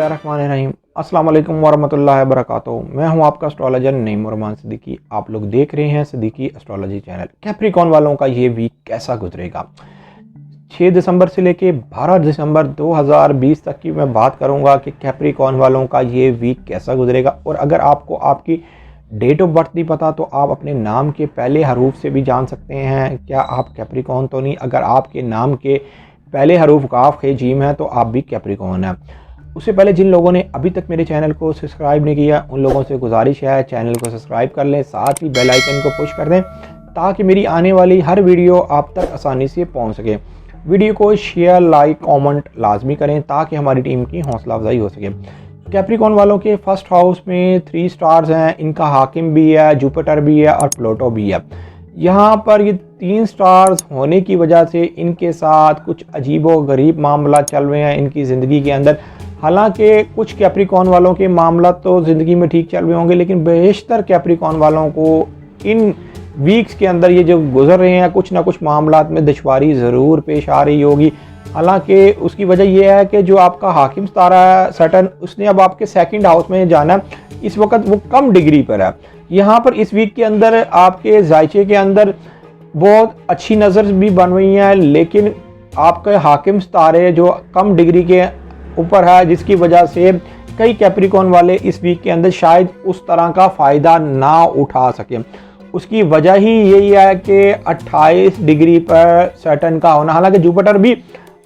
बिस्मिल्लाहिर्रहमानिर्रहीम। अस्सलाम वालेकुम वरहमतुल्लाहि वबरकातुहू। मैं हूं आपका एस्ट्रोलॉजर नईम रहमान सिद्दीकी। आप लोग देख रहे हैं सिद्दीकी एस्ट्रोलॉजी चैनल। कैप्रिकॉर्न वालों का ये वीक कैसा गुजरेगा, 6 दिसंबर से लेके 12 दिसंबर 2020 तक की मैं बात करूंगा कि कैप्रिकॉर्न वालों का ये वीक कैसा गुजरेगा। और अगर आपको आपकी डेट ऑफ बर्थ नहीं पता तो आप अपने नाम के पहले हरूफ से भी जान सकते हैं क्या आप कैप्रिकॉर्न तो नहीं। अगर आपके नाम के पहले हरूफ काफ खे जीम है तो आप भी कैप्रिकॉर्न है। उससे पहले जिन लोगों ने अभी तक मेरे चैनल को सब्सक्राइब नहीं किया उन लोगों से गुजारिश है चैनल को सब्सक्राइब कर लें, साथ ही बेल आइकन को पुश कर दें ताकि मेरी आने वाली हर वीडियो आप तक आसानी से पहुंच सके। वीडियो को शेयर, लाइक, कमेंट लाजमी करें ताकि हमारी टीम की हौसला अफजाई हो सके। कैप्रिकॉर्न वालों के फर्स्ट हाउस में 3 स्टार्स हैं, इनका हाकिम भी है, जुपिटर भी है और प्लूटो भी है। यहाँ पर ये 3 स्टार्स होने की वजह से इनके साथ कुछ अजीबो गरीब मामला चल रहे हैं इनकी ज़िंदगी के अंदर। हालांकि कुछ कैप्रिकॉर्न वालों के मामला तो ज़िंदगी में ठीक चल रहे होंगे, लेकिन बेशतर कैप्रिकॉर्न वालों को इन वीक्स के अंदर ये जो गुजर रहे हैं कुछ ना कुछ मामला में दुश्वारी ज़रूर पेश आ रही होगी। हालांकि उसकी वजह यह है कि जो आपका हाकिम सितारा है सैटर्न, उसने अब आपके सेकंड हाउस में जाना है। इस वक्त वो कम डिग्री पर है। यहाँ पर इस वीक के अंदर आपके जायचे के अंदर बहुत अच्छी नज़र भी बन रही है, लेकिन आपके हाकिम सितारे जो कम डिग्री के ऊपर है, जिसकी वजह से कई कैप्रिकॉर्न वाले इस वीक के अंदर शायद उस तरह का फ़ायदा ना उठा सकें। उसकी वजह ही यही है कि 28 डिग्री पर सैटर्न का होना, हालांकि जुपिटर भी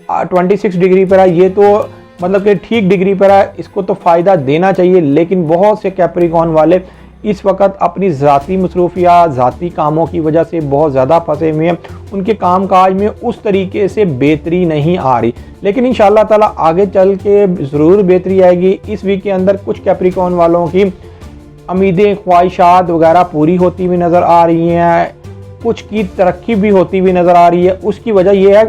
26 डिग्री पर है, ये तो मतलब कि ठीक डिग्री पर है, इसको तो फ़ायदा देना चाहिए। लेकिन बहुत से कैप्रिकॉर्न वाले इस वक्त अपनी ज़ाती मसरूफियात, ज़ाती कामों की वजह से बहुत ज़्यादा फंसे हुए हैं। उनके काम काज में उस तरीके से बेहतरी नहीं आ रही, लेकिन इंशाअल्लाह ताला आगे चल के ज़रूर बेहतरी आएगी। इस वीक के अंदर कुछ कैप्रिकॉर्न वालों की उम्मीदें, ख्वाहिशात वगैरह पूरी होती हुई नज़र आ रही हैं, कुछ की तरक्की भी होती हुई नज़र आ रही है। उसकी वजह यह है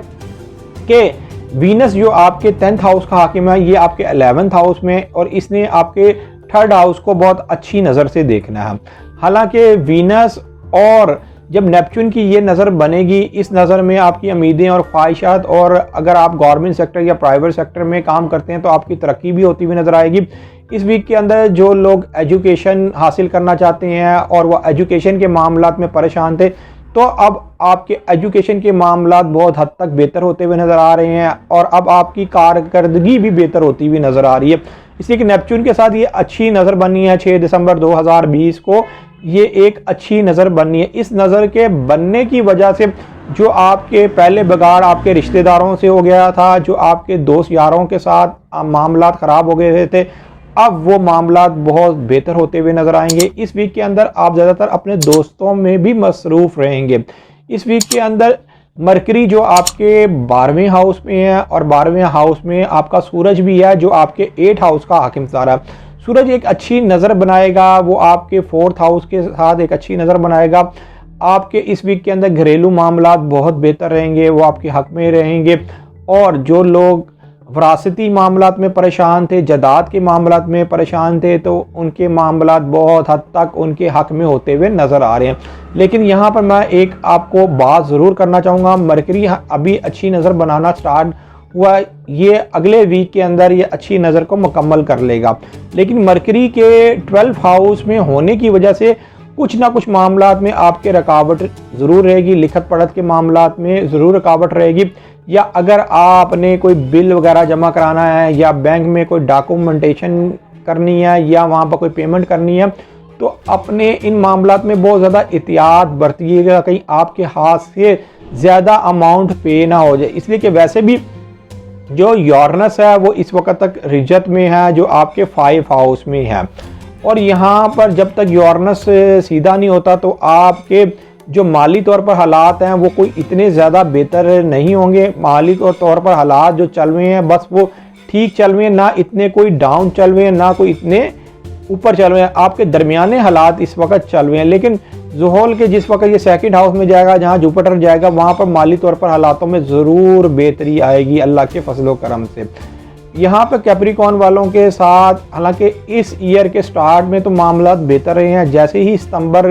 कि वीनस जो आपके 10th हाउस का हाकिम है, ये आपके 11th हाउस में, और इसने आपके 3rd हाउस को बहुत अच्छी नज़र से देखना है। हालांकि वीनस और जब नेपच्यून की ये नज़र बनेगी, इस नज़र में आपकी उम्मीदें और ख्वाहिशात, और अगर आप गवर्नमेंट सेक्टर या प्राइवेट सेक्टर में काम करते हैं तो आपकी तरक्की भी होती हुई नज़र आएगी। इस वीक के अंदर जो लोग एजुकेशन हासिल करना चाहते हैं और वह एजुकेशन के मामलात में परेशान थे, तो अब आपके एजुकेशन के मामलात बहुत हद तक बेहतर होते हुए नज़र आ रहे हैं और अब आपकी कारकर्दगी भी बेहतर होती हुई नज़र आ रही है। इसलिए कि नेपच्यून के साथ ये अच्छी नज़र बननी है 6 दिसंबर 2020 को, ये एक अच्छी नज़र बननी है। इस नज़र के बनने की वजह से जो आपके पहले बिगाड़ आपके रिश्तेदारों से हो गया था, जो आपके दोस्त यारों के साथ मामलात ख़राब हो गए थे, अब वो मामलात बहुत बेहतर होते हुए नज़र आएंगे। इस वीक के अंदर आप ज़्यादातर अपने दोस्तों में भी मसरूफ़ रहेंगे। इस वीक के अंदर मरकरी जो आपके 12वें हाउस में है, और 12वें हाउस में आपका सूरज भी है जो आपके 8th हाउस का हाकिम सितारा है। सूरज एक अच्छी नज़र बनाएगा, वो आपके 4th हाउस के साथ एक अच्छी नज़र बनाएगा। आपके इस वीक के अंदर घरेलू मामलात बहुत बेहतर रहेंगे, वो आपके हक में रहेंगे। और जो लोग वरासती मामलात में परेशान थे, जायदाद के मामलात में परेशान थे, तो उनके मामलात बहुत हद तक उनके हक में होते हुए नज़र आ रहे हैं। लेकिन यहाँ पर मैं एक आपको बात ज़रूर करना चाहूँगा, मरकरी अभी अच्छी नज़र बनाना स्टार्ट हुआ, ये अगले वीक के अंदर ये अच्छी नज़र को मुकम्मल कर लेगा। लेकिन मरकरी के 12th हाउस में होने की वजह से कुछ ना कुछ मामलात में आपके रुकावट ज़रूर रहेगी, लिखत पढ़त के मामलात में ज़रूर रुकावट रहेगी, या अगर आपने कोई बिल वगैरह जमा कराना है या बैंक में कोई डॉक्यूमेंटेशन करनी है या वहाँ पर कोई पेमेंट करनी है, तो अपने इन मामलात में बहुत ज़्यादा एहतियात बरतिएगा, कहीं आपके हाथ से ज़्यादा अमाउंट पे ना हो जाए। इसलिए कि वैसे भी जो यूरेनस है वो इस वक्त तक रिजत में है जो आपके 5 हाउस में है, और यहाँ पर जब तक यूरेनस सीधा नहीं होता तो आपके जो माली तौर पर हालात हैं वो कोई इतने ज़्यादा बेहतर नहीं होंगे। माली तौर पर हालात जो चल रहे हैं बस वो ठीक चल रहे हैं, ना इतने कोई डाउन चल रहे हैं ना कोई इतने ऊपर चल रहे हैं, आपके दरमियाने हालात इस वक्त चल रहे हैं। लेकिन ज़ुहूल के जिस वक्त ये 2nd हाउस में जाएगा जहाँ जुपिटर जाएगा, वहाँ पर माली तौर पर हालातों में ज़रूर बेहतरी आएगी अल्लाह के फजलो करम से। यहाँ पर कैप्रिकॉर्न वालों के साथ हालांकि इस ईयर के स्टार्ट में तो मामला बेहतर रहे हैं, जैसे ही सितंबर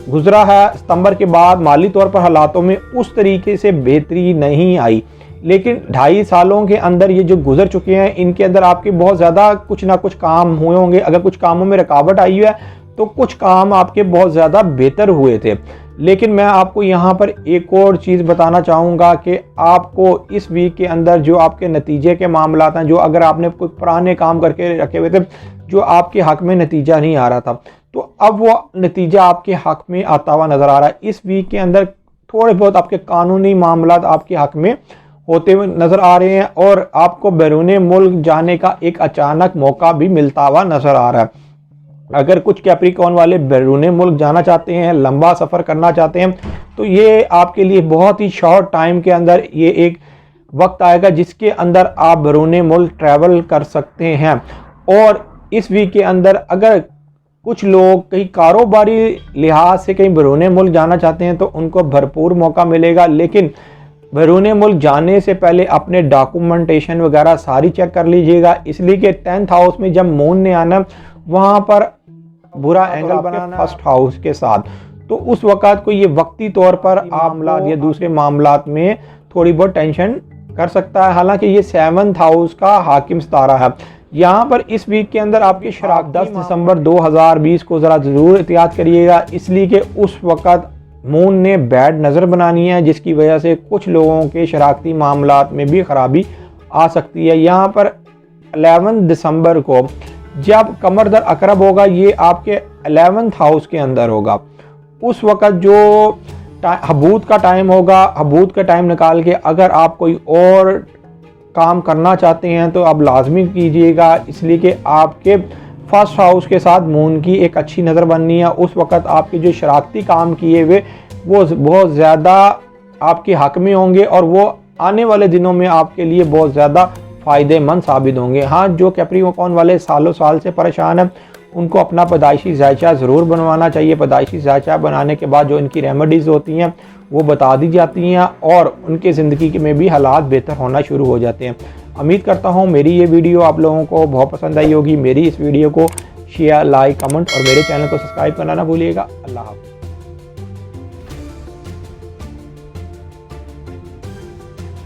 गुजरा है, सितंबर के बाद माली तौर पर हालातों में उस तरीके से बेहतरी नहीं आई। लेकिन 2.5 सालों के अंदर ये जो गुजर चुके हैं इनके अंदर आपके बहुत ज़्यादा कुछ ना कुछ काम हुए होंगे। अगर कुछ कामों में रुकावट आई है तो कुछ काम आपके बहुत ज़्यादा बेहतर हुए थे। लेकिन मैं आपको यहाँ पर एक और चीज़ बताना चाहूँगा कि आपको इस वीक के अंदर जो आपके नतीजे के मामला हैं, जो अगर आपने कोई पुराने काम करके रखे हुए थे जो आपके हक़ में नतीजा नहीं आ रहा था, तो अब वो नतीजा आपके हक़ में आता हुआ नज़र आ रहा है। इस वीक के अंदर थोड़े बहुत आपके कानूनी मामला आपके हक़ में होते हुए नज़र आ रहे हैं और आपको बैरून मुल्क जाने का एक अचानक मौका भी मिलता हुआ नज़र आ रहा है। अगर कुछ कैप्रिकॉर्न वाले बैरून मुल्क जाना चाहते हैं, लंबा सफ़र करना चाहते हैं, तो ये आपके लिए बहुत ही शॉर्ट टाइम के अंदर ये एक वक्त आएगा जिसके अंदर आप बैरून मुल्क ट्रैवल कर सकते हैं। और इस वीक के अंदर अगर कुछ लोग कहीं कारोबारी लिहाज से कहीं बैरून मुल्क जाना चाहते हैं तो उनको भरपूर मौका मिलेगा। लेकिन बैरून मुल्क जाने से पहले अपने डॉक्यूमेंटेशन वगैरह सारी चेक कर लीजिएगा, इसलिए कि 10th हाउस में जब मून ने आना वहाँ पर बुरा एंगल बनाना फर्स्ट हाउस के साथ, तो उस वक़्त को ये वक्ती तौर पर मामला या दूसरे मामलात में थोड़ी बहुत टेंशन कर सकता है। हालांकि ये 7th हाउस का हाकिम सितारा है। यहाँ पर इस वीक के अंदर आपकी शराब 10 दिसंबर 2020 को ज़रा ज़रूर एहतियात करिएगा, इसलिए कि उस वक़्त मून ने बैड नज़र बनानी है जिसकी वजह से कुछ लोगों के शरारती मामलात में भी ख़राबी आ सकती है। यहाँ पर 11 दिसंबर को जब कमर दर अकरब होगा, ये आपके 11th हाउस के अंदर होगा। उस वक़्त जो हबूत का टाइम होगा, हबूत का टाइम निकाल के अगर आप कोई और काम करना चाहते हैं तो आप लाजमी कीजिएगा, इसलिए कि आपके फर्स्ट हाउस के साथ मून की एक अच्छी नज़र बननी है। उस वक़्त आपके जो शरारती काम किए हुए वो बहुत ज़्यादा आपके हक़ में होंगे और वो आने वाले दिनों में आपके लिए बहुत ज़्यादा फ़ायदेमंद साबित होंगे। हाँ, जो कैप्रिकॉर्न वाले सालों साल से परेशान हैं उनको अपना पैदाइशी जायचा ज़रूर बनवाना चाहिए। पैदाइशी जायचा बनाने के बाद जो इनकी रेमेडीज़ होती हैं वो बता दी जाती हैं और उनके ज़िंदगी में भी हालात बेहतर होना शुरू हो जाते हैं। उम्मीद करता हूँ मेरी ये वीडियो आप लोगों को बहुत पसंद आई होगी। मेरी इस वीडियो को शेयर, लाइक, कमेंट और मेरे चैनल को सब्सक्राइब करना ना भूलिएगा। अल्लाह हाफ़िज़।